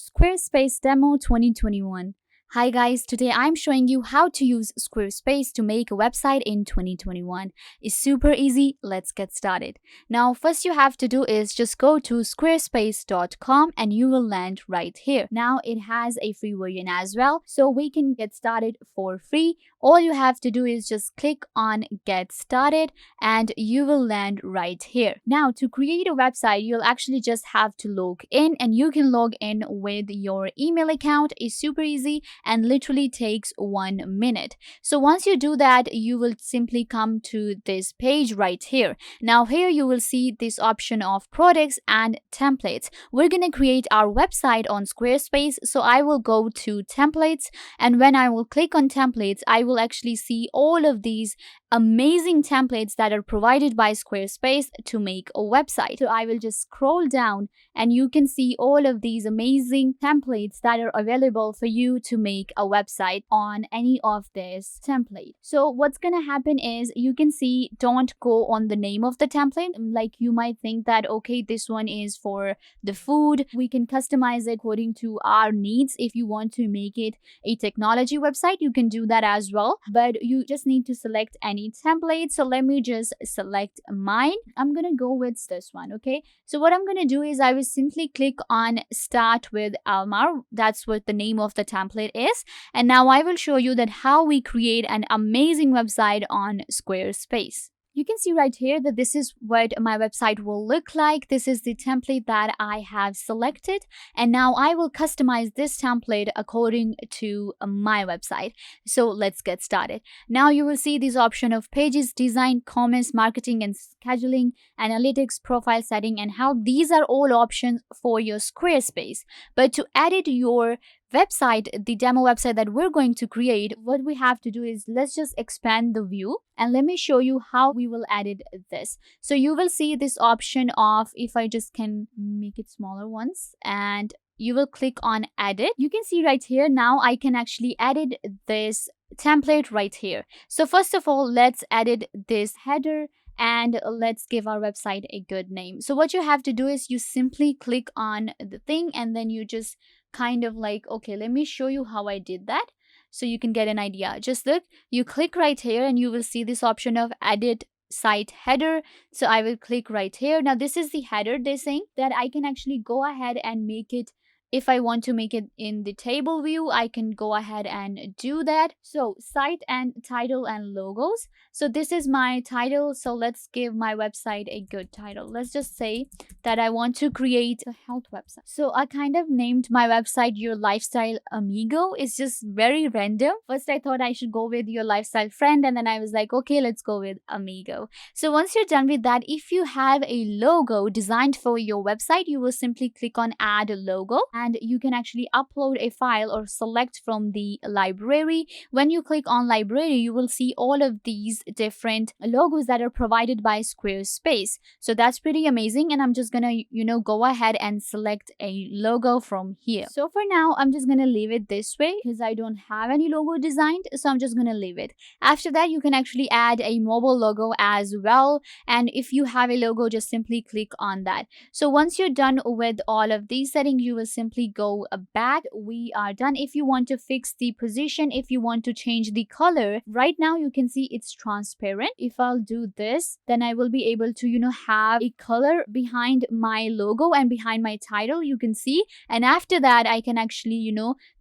Squarespace Demo 2021. Hi guys, today I'm showing you how to use Squarespace to make a website in 2021. It's super easy, let's get started. Now first you have to do is just go to squarespace.com and you will land right here. Now it has a free version as well, so we can get started for free. All you have to do is just click on get started and you will land right here. Now to create a website, you'll actually just have to log in, and you can log in with your email account. It's super easy and literally takes 1 minute. So once you do that, you will simply come to this page right here. Now here you will see this option of products and templates. We're going to create our website on Squarespace, so I will go to templates, and when I will click on templates, I will actually see all of these amazing templates that are provided by Squarespace to make a website. So I will just scroll down and you can see all of these amazing templates that are available for you to make a website on any of this template. So what's gonna happen is you can see don't go on the name of the template. Like you might think that okay, this one is for the food. We can customize it according to our needs. If you want to make it a technology website, you can do that as well, but you just need to select any template. So let me just select mine. I'm gonna go with this one. Okay, so what I'm gonna do is I will simply click on start with Almar. That's what the name of the template is, and now I will show you that how we create an amazing website on Squarespace. You can see right here that this is what my website will look like. This is the template that I have selected, and now I will customize this template according to my website. So let's get started. Now you will see this option of pages, design, comments, marketing and scheduling, analytics, profile setting, and help. These are all options for your Squarespace. But to edit your website, the demo website that we're going to create, what we have to do is let's just expand the view and let me show you how we will edit this. So you will see this option of, if I just can make it smaller once, and you will click on edit. You can see right here now I can actually edit this template right here. So first of all, let's edit this header and let's give our website a good name. So what you have to do is you simply click on the thing and then you just kind of like, okay, let me show you how I did that so you can get an idea. Just look, you click right here and you will see this option of edit site header. So I will click right here. Now this is the header. They're saying that I can actually go ahead and make it. If I want to make it in the table view, I can go ahead and do that. So site and title and logos. So this is my title. So let's give my website a good title. Let's just say that I want to create a health website. So I kind of named my website Your Lifestyle Amigo. It's just very random. First I thought I should go with Your Lifestyle Friend, and then I was like, okay, let's go with Amigo. So once you're done with that, if you have a logo designed for your website, you will simply click on add a logo. And you can actually upload a file or select from the library. When you click on library, you will see all of these different logos that are provided by Squarespace. So that's pretty amazing, and I'm just gonna go ahead and select a logo from here. So for now I'm just gonna leave it this way because I don't have any logo designed, so I'm just gonna leave it. After that, you can actually add a mobile logo as well, and if you have a logo, just simply click on that. So once you're done with all of these settings, you will simply go back. We are done. If you want to fix the position, if you want to change the color, right now you can see it's transparent. If I'll do this, then I will be able to have a color behind my logo and behind my title, you can see, and after that I can actually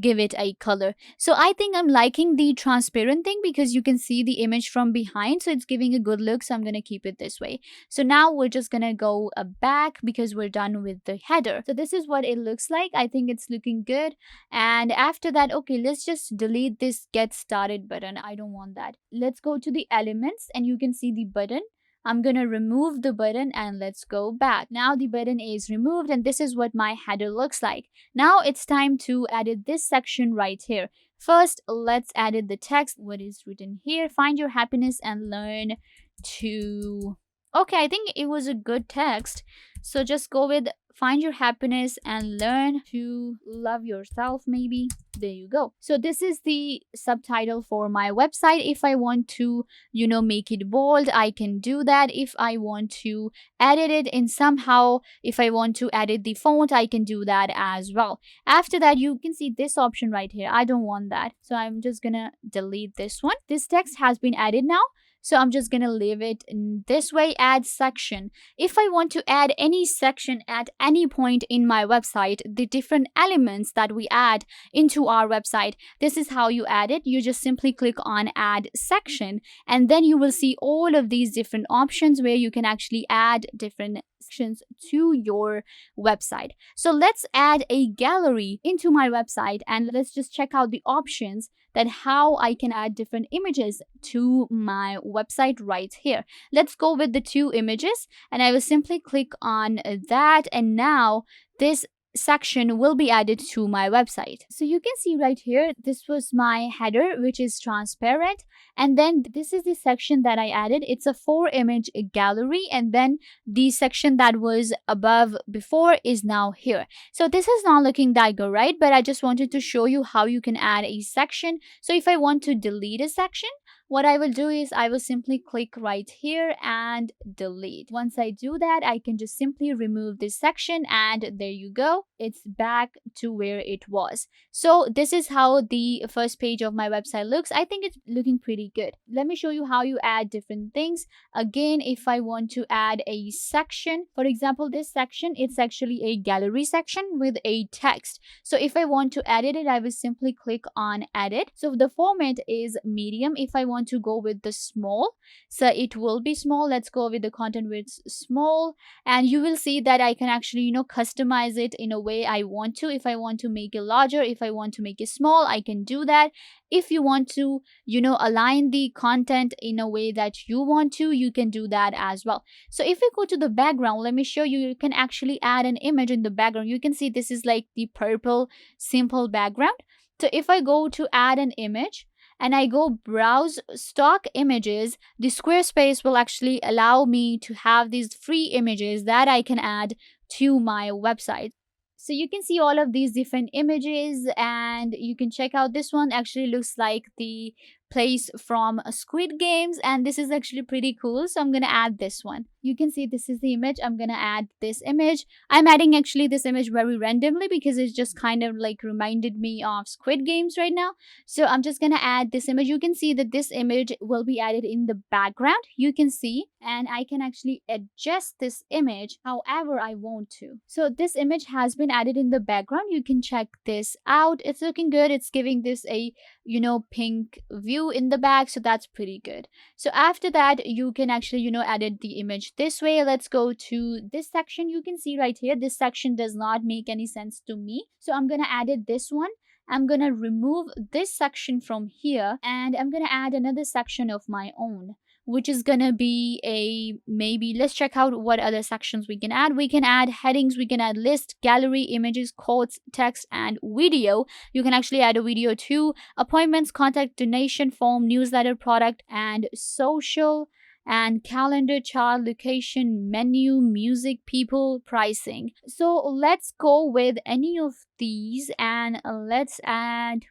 give it a color. So I think I'm liking the transparent thing because you can see the image from behind, so it's giving a good look. So I'm gonna keep it this way. So now we're just gonna go back because we're done with the header. So this is what it looks like. I think it's looking good. And after that, okay, let's just delete this get started button. I don't want that. Let's go to the elements and you can see the button. I'm gonna remove the button and let's go back. Now the button is removed and this is what my header looks like. Now it's time to edit this section right here. First, let's edit the text. What is written here? Find your happiness and learn to... Okay, I think it was a good text. So just go with find your happiness and learn to love yourself, maybe. There you go. So this is the subtitle for my website. If I want to, make it bold, I can do that. If I want to edit it in somehow, if I want to edit the font, I can do that as well. After that, you can see this option right here. I don't want that, so I'm just gonna delete this one. This text has been added now, so I'm just gonna leave it in this way. Add section. If I want to add any section at any point in my website, the different elements that we add into our website, this is how you add it. You just simply click on add section, and then you will see all of these different options where you can actually add different sections to your website. So let's add a gallery into my website, and let's just check out the options that how I can add different images to my website right here. Let's go with the 2 images, and I will simply click on that, and now this section will be added to my website. So you can see right here, this was my header, which is transparent, and then this is the section that I added. It's a 4-image gallery, and then the section that was above before is now here. So this is not looking that good, right? But I just wanted to show you how you can add a section. So if I want to delete a section, what I will do is I will simply click right here and delete. Once I do that, I can just simply remove this section, and there you go. It's back to where it was. So this is how the first page of my website looks. I think it's looking pretty good. Let me show you how you add different things. Again, if I want to add a section, for example, this section, it's actually a gallery section with a text. So if I want to edit it, I will simply click on edit. So the format is medium. If I want to go with the small, so it will be small. Let's go with the content width small, and you will see that I can actually customize it in a way I want to. If I want to make it larger, if I want to make it small, I can do that. If you want to align the content in a way that you want to, you can do that as well. So if we go to the background, let me show you. You can actually add an image in the background. You can see this is like the purple simple background. So if I go to add an image and I go browse stock images, the Squarespace will actually allow me to have these free images that I can add to my website. So you can see all of these different images, and you can check out this one. Actually looks like the place from Squid Games, and this is actually pretty cool. So I'm gonna add this one. You can see this is the image. I'm gonna add this image. I'm adding actually this image very randomly because it just kind of like reminded me of Squid Games right now. So I'm just gonna add this image. You can see that this image will be added in the background. You can see, and I can actually adjust this image however I want to. So this image has been added in the background. You can check this out. It's looking good. It's giving this a pink view in the back, so that's pretty good. So after that, you can actually edit the image this way. Let's go to this section. You can see right here, this section does not make any sense to me, so I'm gonna edit this one. I'm gonna remove this section from here, and I'm gonna add another section of my own, which is gonna be maybe let's check out what other sections we can add. We can add headings, we can add list, gallery, images, quotes, text, and video. You can actually add a video too. Appointments, contact, donation form, newsletter, product, and social, and calendar, chart, location, menu, music, people, pricing. So let's go with any of these, and let's add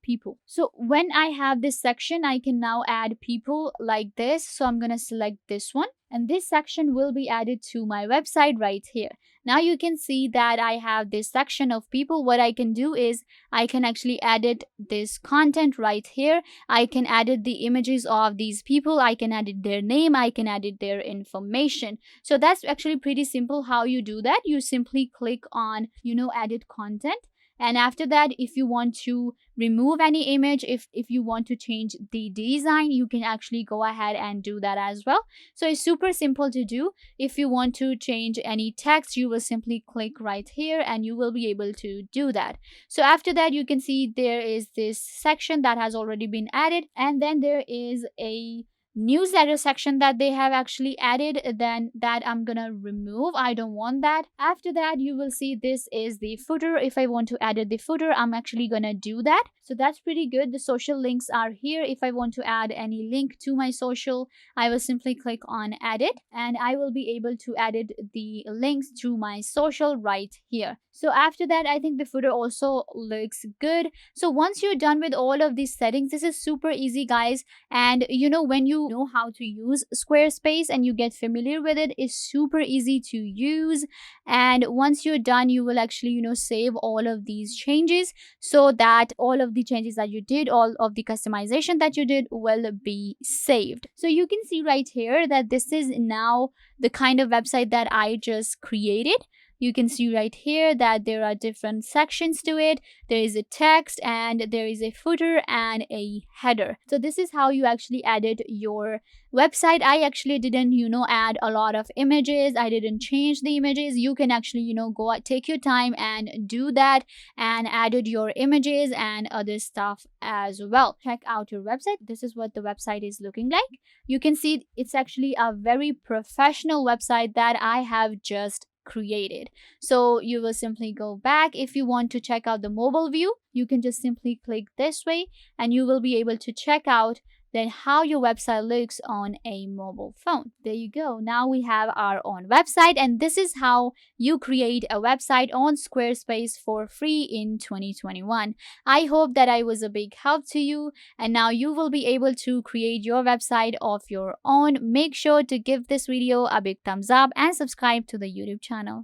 people. So when I have this section, I can now add people like this. So I'm gonna select this one, and this section will be added to my website right here. Now you can see that I have this section of people. What I can do is I can actually edit this content right here. I can edit the images of these people. I can edit their name. I can edit their information. So that's actually pretty simple how you do that. You simply click on, edit content. And after that, if you want to remove any image, if you want to change the design, you can actually go ahead and do that as well. So it's super simple to do. If you want to change any text, you will simply click right here and you will be able to do that. So after that, you can see there is this section that has already been added, and then there is a newsletter section that they have actually added, then that I'm gonna remove. I don't want that. After that, you will see this is the footer. If I want to edit the footer, I'm actually gonna do that. So that's pretty good. The social links are here. If I want to add any link to my social, I will simply click on edit, and I will be able to edit the links to my social right here. So after that, I think the footer also looks good. So once you're done with all of these settings, this is super easy, guys. And when you know how to use Squarespace and you get familiar with it, it's super easy to use. And once you're done, you will actually save all of these changes, so that all of the changes that you did, all of the customization that you did, will be saved. So you can see right here that this is now the kind of website that I just created. You can see right here that there are different sections to it. There is a text, and there is a footer and a header. So this is how you actually edit your website. I actually didn't add a lot of images. I didn't change the images. You can actually go out, take your time and do that, and added your images and other stuff as well. Check out your website. This is what the website is looking like. You can see it's actually a very professional website that I have just created. So you will simply go back. If you want to check out the mobile view, you can just simply click this way, and you will be able to check out then how your website looks on a mobile phone. There you go. Now we have our own website, and this is how you create a website on Squarespace for free in 2021. I hope that I was a big help to you, and now you will be able to create your website of your own. Make sure to give this video a big thumbs up and subscribe to the YouTube channel.